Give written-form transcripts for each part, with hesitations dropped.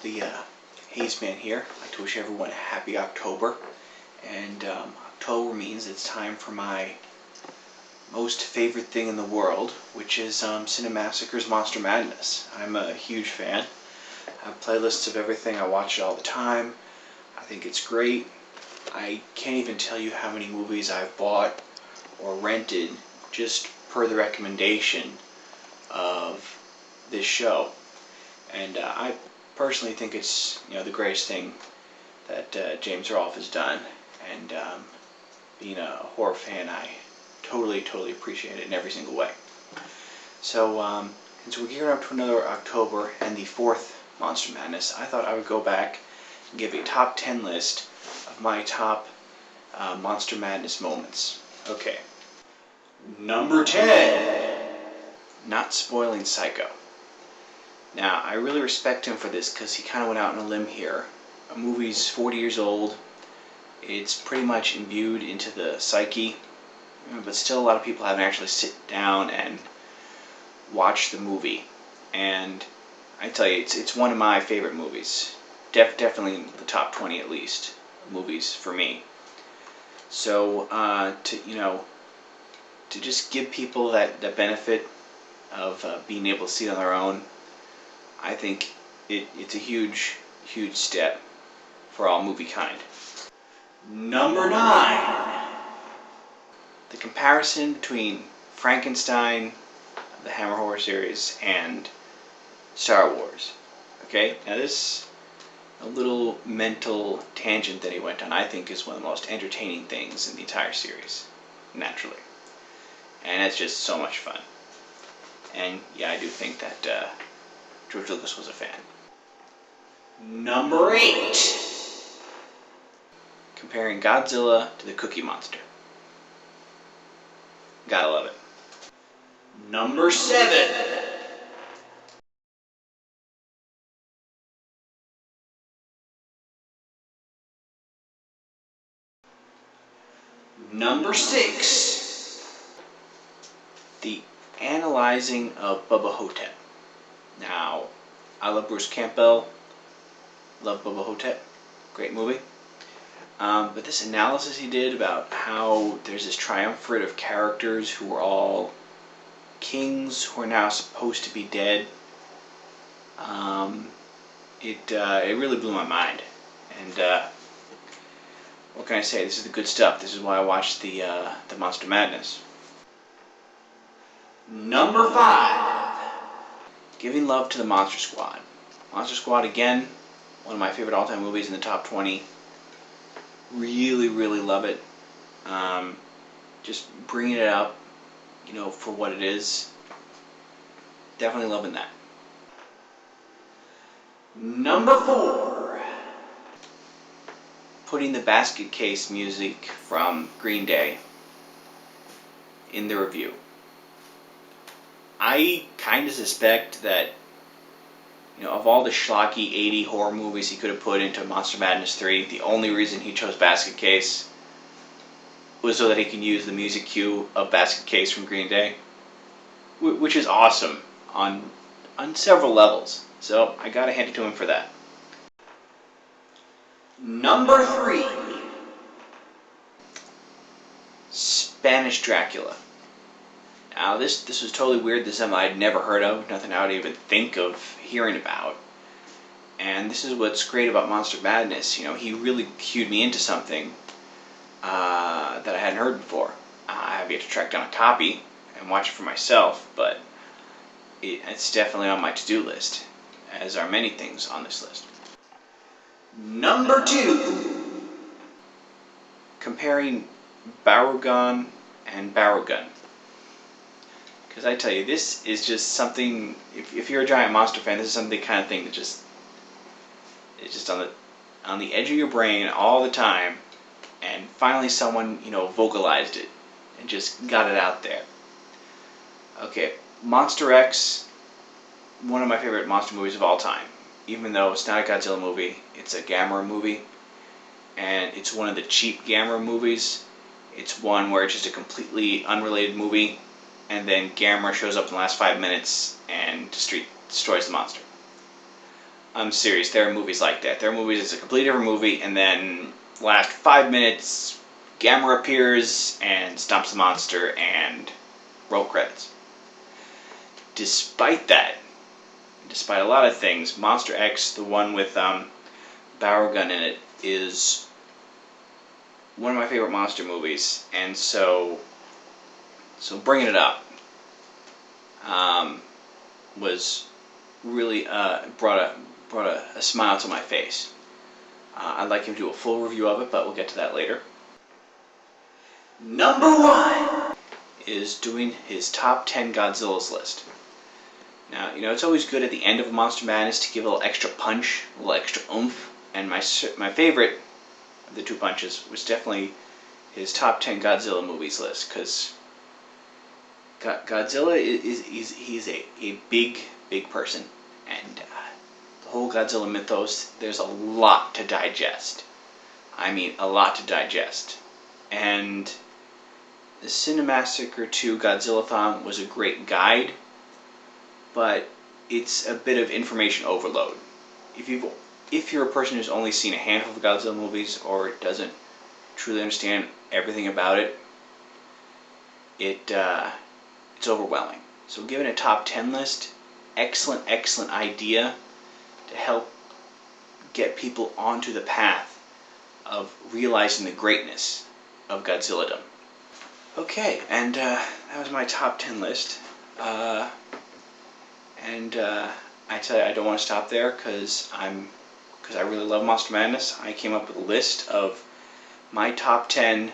the Haze Man here. I'd like to wish everyone a happy October. And October means it's time for my most favorite thing in the world, which is Cinemassacre's Monster Madness. I'm a huge fan. I have playlists of everything. I watch it all the time. I think it's great. I can't even tell you how many movies I've bought or rented just per the recommendation of this show. And I personally think it's the greatest thing that James Rolfe has done. And being a horror fan, I totally appreciate it in every single way. So since we're gearing up to another October and the fourth Monster Madness, I thought I would go back and give a top 10 list of my top Monster Madness moments. Okay. Number 10. Not spoiling Psycho. Now, I really respect him for this because he kind of went out on a limb here. A movie's 40 years old. It's pretty much imbued into the psyche, but still a lot of people haven't actually sit down and watched the movie. And I tell you, it's one of my favorite movies. Definitely in the top 20 at least movies for me. So to just give people that benefit of being able to see it on their own, I think it's a huge step for all movie kind. Number 9. The comparison between Frankenstein, the Hammer Horror series, and Star Wars. Okay, now this a little mental tangent that he went on, I think, is one of the most entertaining things in the entire series, naturally. And it's just so much fun. And yeah, I do think that George Lucas was a fan. Number 8. Comparing Godzilla to the Cookie Monster. Gotta love it. Number 7. Number 6. The analyzing of Bubba Ho-Tep. Now, I love Bruce Campbell. Love Bubba Ho-Tep. Great movie. But this analysis he did about how there's this triumvirate of characters who are all kings who are now supposed to be dead. It really blew my mind. And what can I say? This is the good stuff. This is why I watched the Monster Madness. Number 5. Giving love to the Monster Squad. Monster Squad, again, one of my favorite all-time movies in the top 20. Really love it. Just bringing it up, for what it is. Definitely loving that. Number 4. Putting the basket case music from Green Day in the review. I kind of suspect that, of all the schlocky 80 horror movies he could have put into Monster Madness 3, the only reason he chose Basket Case was so that he can use the music cue of Basket Case from Green Day, which is awesome on several levels. So I gotta hand it to him for that. Number 3. Spanish Dracula. Now this was totally weird. This is something I'd never heard of, nothing I would even think of hearing about. And this is what's great about Monster Madness. He really cued me into something that I hadn't heard before. I have yet to track down a copy and watch it for myself, but it's definitely on my to-do list, as are many things on this list. Number 2. Comparing Barugan and Barugun. Because I tell you, this is just something, if you're a giant monster fan, this is something kind of thing that it's just on the edge of your brain all the time, and finally someone, vocalized it and just got it out there. Okay, Monster X, one of my favorite monster movies of all time. Even though it's not a Godzilla movie, it's a Gamera movie, and it's one of the cheap Gamera movies. It's one where it's just a completely unrelated movie, and then Gamera shows up in the last 5 minutes and destroys the monster. I'm serious. There are movies like that. There are movies it's a completely different movie, and then last 5 minutes, Gamma appears and stomps the monster, and roll credits. Despite that, despite a lot of things, Monster X, the one with Barrow Gun in it, is one of my favorite monster movies, and so bringing it up was really brought a smile to my face. I'd like him to do a full review of it, but we'll get to that later. Number 1 is doing his top 10 Godzillas list. Now, it's always good at the end of Monster Madness to give a little extra punch, a little extra oomph, and my favorite of the 2 punches was definitely his top 10 Godzilla movies list, because Godzilla he's a big person, and the whole Godzilla mythos, there's a lot to digest. I mean, a lot to digest. And the Cinemassacre 2 Godzilla-thon was a great guide, but it's a bit of information overload. If you're a person who's only seen a handful of Godzilla movies or doesn't truly understand everything about it, it's overwhelming. So giving a top 10 list, excellent idea to help get people onto the path of realizing the greatness of Godzilla-dom. Okay, and that was my top 10 list. I tell you, I don't want to stop there because I really love Monster Madness. I came up with a list of my top 10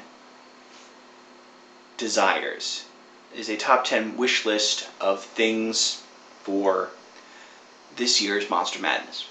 desires. It is a top 10 wish list of things for this year's Monster Madness.